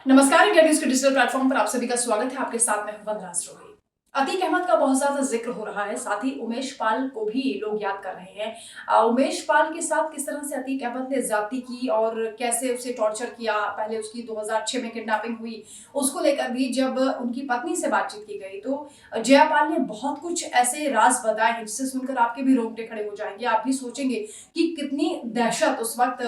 नमस्कार, India news के digital platform पर आप सभी का स्वागत है। आपके साथ मैं हूं वंदना रोही। अतीक अहमद का बहुत ज्यादा जिक्र हो रहा है, साथ ही उमेश पाल को भी लोग याद कर रहे हैं। उमेश पाल के साथ किस तरह से अतीक अहमद ने ज्यादती की और कैसे उसे टॉर्चर किया। पहले उसकी 2006 में किडनैपिंग हुई, उसको लेकर भी जब उनकी पत्नी से बातचीत की गई तो जयापाल ने बहुत कुछ ऐसे राज बताए हैं जिसे सुनकर आपके भी रोंगटे खड़े हो जाएंगे। आप भी सोचेंगे कि कितनी दहशत उस वक्त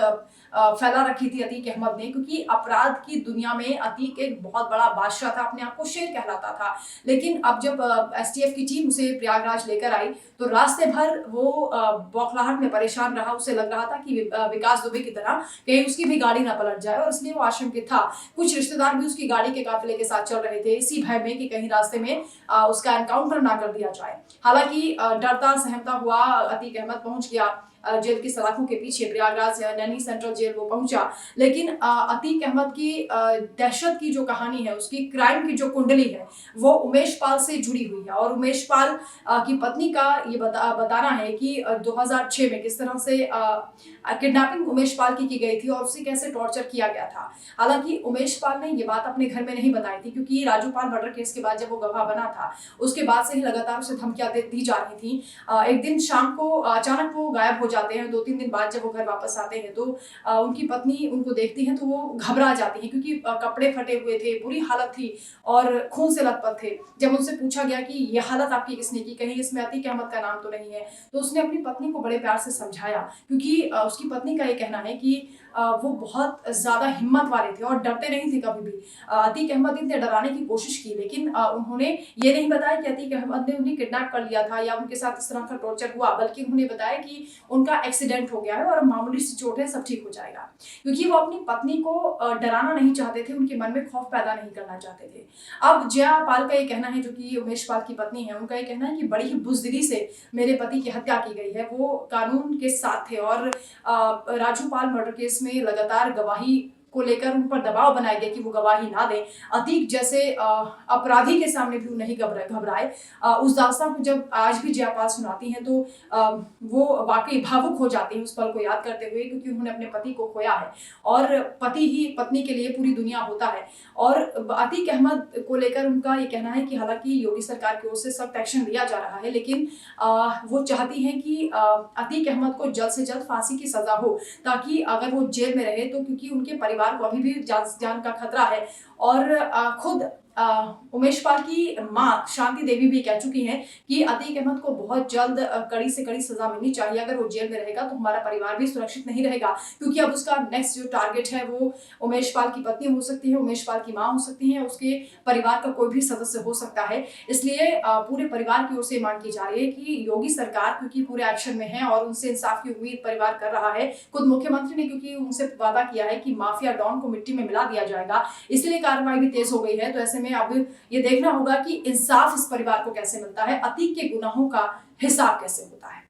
फैला रखी थी अतीक अहमद ने, क्योंकि अपराध की दुनिया में अतीक एक बहुत बड़ा बादशाह था, अपने आप को शेर कहलाता था। लेकिन अब जब एसटीएफ की टीम उसे प्रयागराज लेकर आई तो रास्ते भर वो बौखलाहट में परेशान रहा। उसे लग रहा था कि विकास दुबे की तरह कहीं उसकी भी गाड़ी ना पलट जाए, और इसलिए वो आशंकित था। कुछ रिश्तेदार भी उसकी गाड़ी के काफिले के साथ चल रहे थे, इसी भय में कि कहीं रास्ते में उसका एनकाउंटर ना कर दिया जाए। हालांकि डरता सहमता हुआ अतीक अहमद पहुंच गया जेल की सलाखों के पीछे। प्रयागराज नैनी सेंट्रल जेल वो पहुंचा, लेकिन अतीक अहमद की दहशत की जो कहानी है, उसकी क्राइम की जो कुंडली है, वो उमेश पाल से जुड़ी हुई है। और उमेश पाल की पत्नी का ये बताना है कि 2006 में किस तरह से किडनैपिंग उमेश पाल की गई थी और उसे कैसे टॉर्चर किया गया था। हालांकि उमेश पाल ने ये बात अपने घर में नहीं बताई थी, क्योंकि राजू पाल मर्डर केस के बाद जब वो गवाह बना था, उसके बाद से ही लगातार उसे धमकियां दी जा रही थी। एक दिन शाम को अचानक वो गायब हो जाते हैं। 2-3 दिन बाद जब वो घर वापस आते हैं तो उनकी पत्नी उनको देखती है तो वो घबरा जाती है, क्योंकि कपड़े फटे हुए थे, बुरी हालत थी और खून से लथपथ थे। जब उनसे पूछा गया कि ये हालत आपकी किसने की, कहीं इसमें अतीक अहमद का नाम तो नहीं है, तो उसने अपनी पत्नी को बड़े प्यार से समझाया, क्योंकि उसकी पत्नी का ये कहना है कि वो बहुत ज्यादा हिम्मत वाले थे और डरते नहीं थे कभी भी। अतीक अहमद ने डराने की कोशिश की, लेकिन उन्होंने ये नहीं बताया कि अतीक अहमद ने उन्हें किडनैप कर लिया था या उनके साथ इस तरह का टॉर्चर हुआ, बल्कि उन्होंने बताया कि उनका एक्सीडेंट हो गया है और मामूली सी चोट है, सब ठीक हो जाएगा। क्योंकि वो अपनी पत्नी को डराना नहीं चाहते थे, उनके मन में खौफ पैदा नहीं करना चाहते थे। अब जया पाल का ये कहना है, जो कि उमेश पाल की पत्नी है, उनका ये कहना है कि बड़ी ही बुजदिली से मेरे पति की हत्या की गई है। वो कानून के साथ थे और राजू पाल मर्डर केस में लगातार गवाही को लेकर उन पर दबाव बनाया गया कि वो गवाही ना दें। अतीक जैसे अपराधी के सामने भी वो नहीं घबराए। उस दास्तान को जब आज भी जयापाल सुनाती हैं तो वो वाकई भावुक हो जाती हैं उस पल को याद करते हुए, क्योंकि उन्होंने अपने पति को खोया है और पति ही पत्नी के लिए पूरी दुनिया होता है। और अतीक अहमद को लेकर उनका ये कहना है कि हालांकि योगी सरकार की ओर से सख्त एक्शन लिया जा रहा है, लेकिन वो चाहती हैं कि अतीक अहमद को जल्द से जल्द फांसी की सजा हो, ताकि अगर वो जेल में रहे तो, क्योंकि उनके परिवार को अभी भी जान का खतरा है। और खुद उमेश पाल की मां शांति देवी भी कह चुकी हैं कि अतीक अहमद को बहुत जल्द कड़ी से कड़ी सजा मिलनी चाहिए। अगर वो जेल में रहेगा तो हमारा परिवार भी सुरक्षित नहीं रहेगा, क्योंकि अब उसका नेक्स्ट जो टारगेट है वो उमेश पाल की पत्नी हो सकती है, उमेश पाल की मां हो सकती है, उसके परिवार का कोई भी सदस्य हो सकता है। इसलिए पूरे परिवार की ओर से मांग की जा रही है कि योगी सरकार, क्योंकि पूरे एक्शन में है और उनसे इंसाफ की उम्मीद परिवार कर रहा है, खुद मुख्यमंत्री ने क्योंकि उनसे वादा किया है कि माफिया डॉन को मिट्टी में मिला दिया जाएगा, इसलिए कार्रवाई भी तेज हो गई है। तो ऐसे में अब ये देखना होगा कि इंसाफ इस परिवार को कैसे मिलता है, अतीक के गुनाहों का हिसाब कैसे होता है।